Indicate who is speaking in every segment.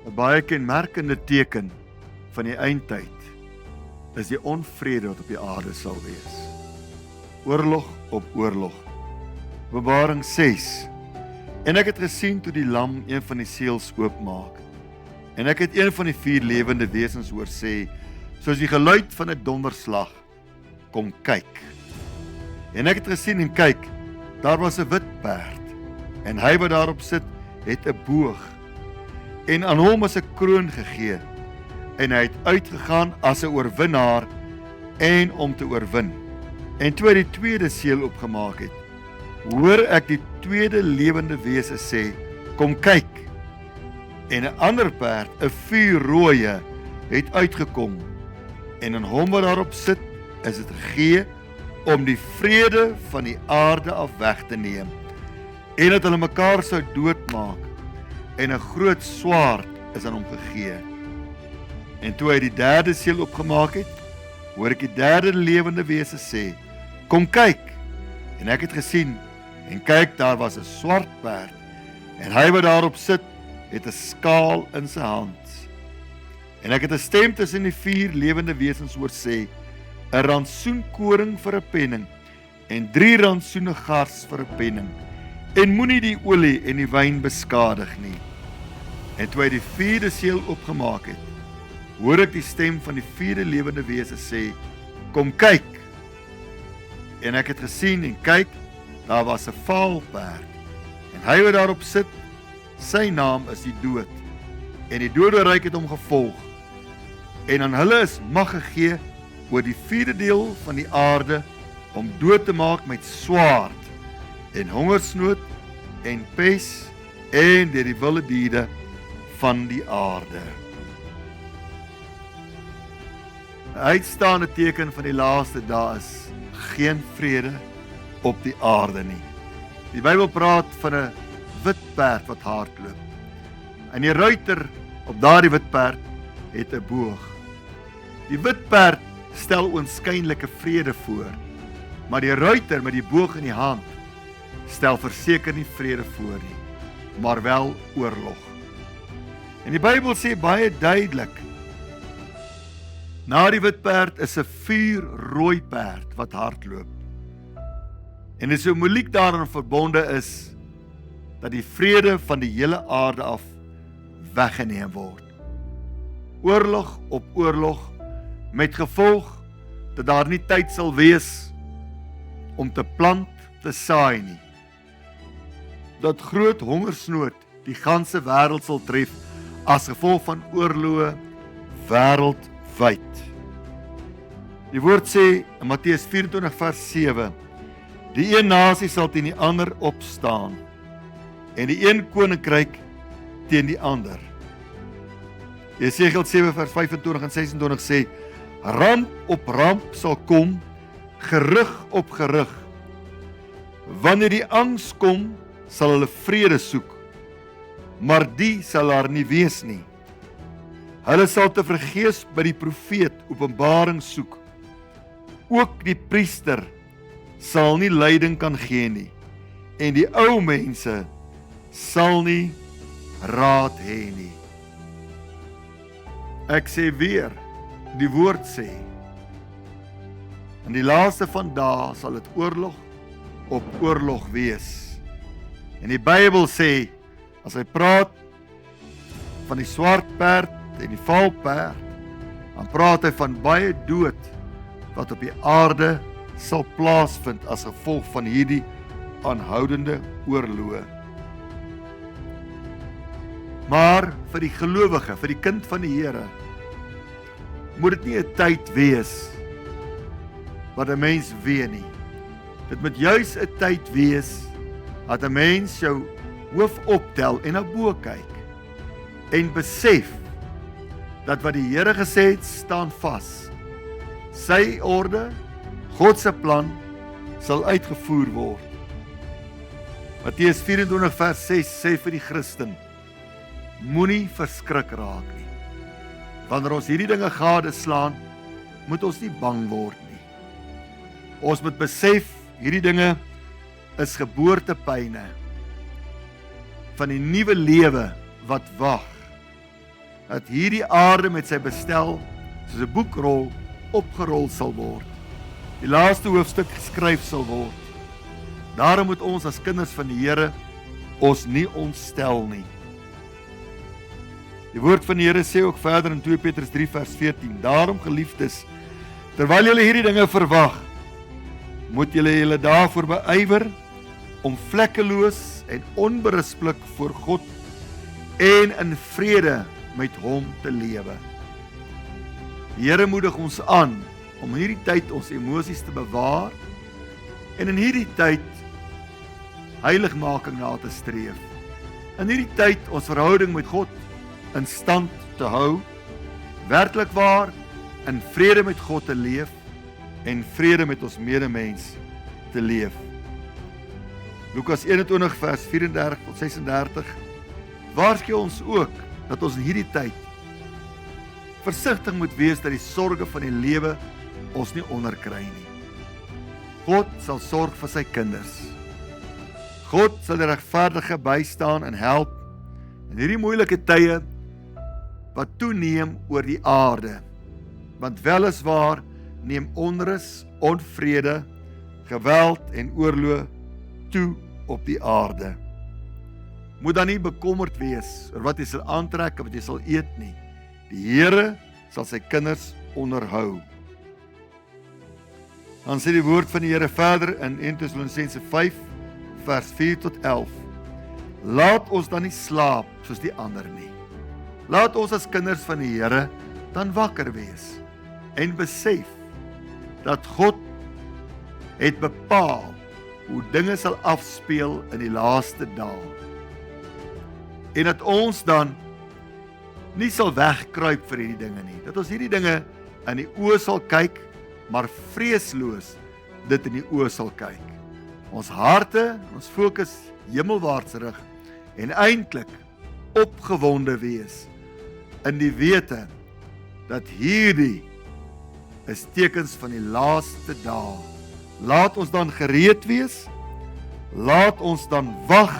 Speaker 1: 'n baie kenmerkende teken van die eindtyd is die onvrede wat op die aarde sal wees. Oorlog op oorlog. Openbaring 6. En ek het gesien toe die lam een van die seels oopmaak. En ek het een van die 4 lewende wesens hoor sê, soos die geluid van 'n donderslag, kom kyk. En ek het gesien en kyk, daar was 'n wit perd, en hy wat daarop sit, het 'n boog, en aan hom is 'n kroon gegee, en hy het uitgegaan as 'n oorwinnaar, en om te oorwin. En toe hy die tweede seël opgemaak het, hoor ek die tweede lewende wese sê, kom kyk. En 'n ander perd, 'n vuurrooie, het uitgekom, en aan hom wat daarop sit, is dit gegee om die vrede van die aarde af weg te neem, en dat hulle mekaar sou doodmaak, en 'n groot swaard is aan hom gegee. En toe hy die derde seël opgemaak het, hoor ek die derde lewende wese sê, kom kyk. En ek het gesien, en kyk, daar was 'n swart perd, en hy wat daarop sit, het 'n skaal in sy hand. En ek het 'n stem tussen die 4 lewende wesens hoor sê, 'n rantsoenkoring vir 'n penning, en 3 rantsoene gars vir 'n penning, en moenie die olie en die wyn beskadig nie. En toe hy die 4de seël opgemaak het, hoor ek die stem van die 4de lewende wese sê, kom kyk. En ek het gesien en kyk, daar was 'n vaal perd, en hy wat daarop sit, sy naam is die dood, en die doderyk het hom gevolg, en aan hulle is mag gegee oor die 4de deel van die aarde, om dood te maak met swaard, en hongersnood, en pes, en deur die wilde diere van die aarde. 'n Uitstaande teken van die laaste dae is geen vrede op die aarde nie. Die Bybel praat van 'n wit perd wat hardloop. En die ruiter op daardie wit perd het 'n boog. Die wit perd stel oënskynlike vrede voor, maar die ruiter met die boog in die hand stel verseker nie vrede voor nie, maar wel oorlog. En die Bybel sê baie duidelik, na die wit perd is 'n vuurrooi perd wat hardloop. En die simboliek daarin verbonde is dat die vrede van die hele aarde af weggeneem word. Oorlog op oorlog, met gevolg dat daar nie tyd sal wees om te plant, te saai nie. Dat groot hongersnood die ganse wêreld sal tref as gevolg van oorloë wêreldwyd. Die woord sê in Matteus 24 vers 7, die een nasie sal teen die ander opstaan, en die een koninkryk teen die ander. Jesegiel 7 vers 25 en 26 sê, ramp op ramp sal kom, gerug op gerug. Wanneer die angs kom, sal hulle vrede soek, maar die sal daar nie wees nie. Hulle sal te vergeefs by die profeet openbaring soek. Ook die priester sal nie leiding kan gee nie, en die ou mense sal nie raad hê nie. Ek sê weer, die woord sê, in die laaste van dae sal dit oorlog op oorlog wees. En die Bybel sê, as hy praat van die swart perd en die vaal perd, dan praat hy van baie dood wat op die aarde sal plaasvind as gevolg van hierdie aanhoudende oorloë. Maar vir die gelowige, vir die kind van die Here, moet dit nie 'n tyd wees wat 'n mens ween nie. Dit moet juis 'n tyd wees dat 'n mens jou hoof optel en na bo kyk en besef dat wat die Here gesê het, staan vas. Sy orde, God se plan, sal uitgevoer word. Matteus 24 vers 6 sê vir die Christen, moenie verskrik raak nie. Wanneer ons hierdie dinge gadeslaan, moet ons nie bang word nie. Ons moet besef, hierdie dinge is geboortepyne van die nuwe lewe wat wag. dat hierdie aarde met sy bestel soos 'n boekrol opgerol sal word. Die laaste hoofstuk geskryf sal word. Daarom moet ons as kinders van die Here ons nie ontstel nie. Die woord van die Here sê ook verder in 2 Petrus 3 vers 14, daarom geliefdes, terwyl julle hierdie dinge verwag, moet julle daarvoor beywer om vlekkeloos en onberispelik voor God en in vrede met hom te lewe. Die Here moedig ons aan om in hierdie tyd ons emosies te bewaar en in hierdie tyd heiligmaking na te streef. In hierdie tyd ons verhouding met God in stand te hou, werklik waar in vrede met God te leef en vrede met ons medemens te leef. Lukas 21 vers 34 tot 36 waarsku ons ook dat ons in hierdie tyd versigtig moet wees dat die sorge van die lewe ons nie onderkry nie. God sal sorg vir sy kinders. God sal die regverdige bystaan en help in hierdie moeilike tye wat toeneem oor die aarde. Want weliswaar neem onrus, onvrede, geweld en oorlog toe op die aarde. Moet dan nie bekommerd wees oor wat jy sal aantrek of wat jy sal eet nie. Die Here sal sy kinders onderhou. Dan sê die woord van die Here verder in 1 Tessalonisense 5 vers 4 tot 11. Laat ons dan nie slaap soos die ander nie. Laat ons as kinders van die Here dan wakker wees en besef dat God het bepaal hoe dinge sal afspeel in die laaste dae. En dat ons dan nie sal wegkruip vir hierdie dinge nie. Dat ons hierdie dinge in die oë sal kyk, maar vreesloos dit in die oë sal kyk. Ons harte, ons fokus hemelwaarts rig en eintlik opgewonde wees in die wete dat hierdie is tekens van die laaste dae. Laat ons dan gereed wees, laat ons dan wag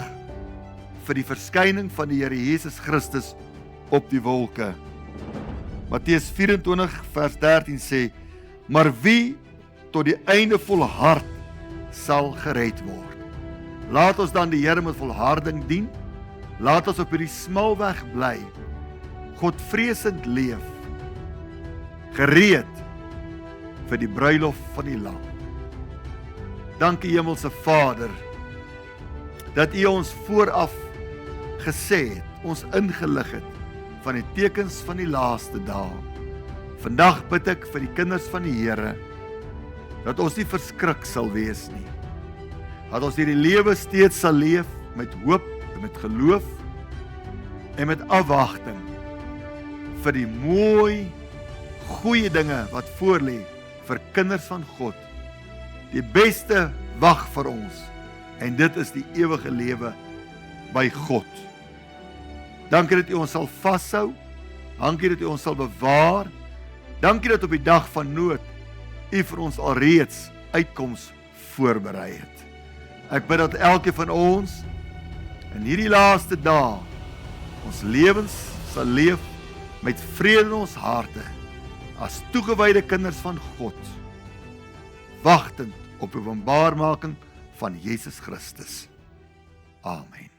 Speaker 1: vir die verskyning van die Here Jesus Christus op die wolke. Matteus 24 vers 13 sê, maar wie tot die einde volhard sal gered word. Laat ons dan die Here met volharding dien, laat ons op hierdie smalweg bly, Godvreesend leef, gereed vir die bruilof van die Lam. Dankie Hemelse Vader, dat U ons vooraf gesê het, ons ingelig het van die tekens van die laaste dae. Vandag bid ek vir die kinders van die Here, dat ons nie verskrik sal wees nie. Dat ons hierdie lewe steeds sal leef met hoop en met geloof en met afwagting vir die mooi, goeie dinge wat voorlê vir kinders van God. Die beste wag vir ons en dit is die ewige lewe by God. Dankie dat U ons sal vashou, dankie dat U ons sal bewaar, dankie dat op die dag van nood U vir ons alreeds uitkoms voorberei het. Ek bid dat elkeen van ons in hierdie laaste dae ons lewens sal leef met vrede in ons harte as toegewyde kinders van God, wagtend op die openbaarmaking van Jesus Christus. Amen.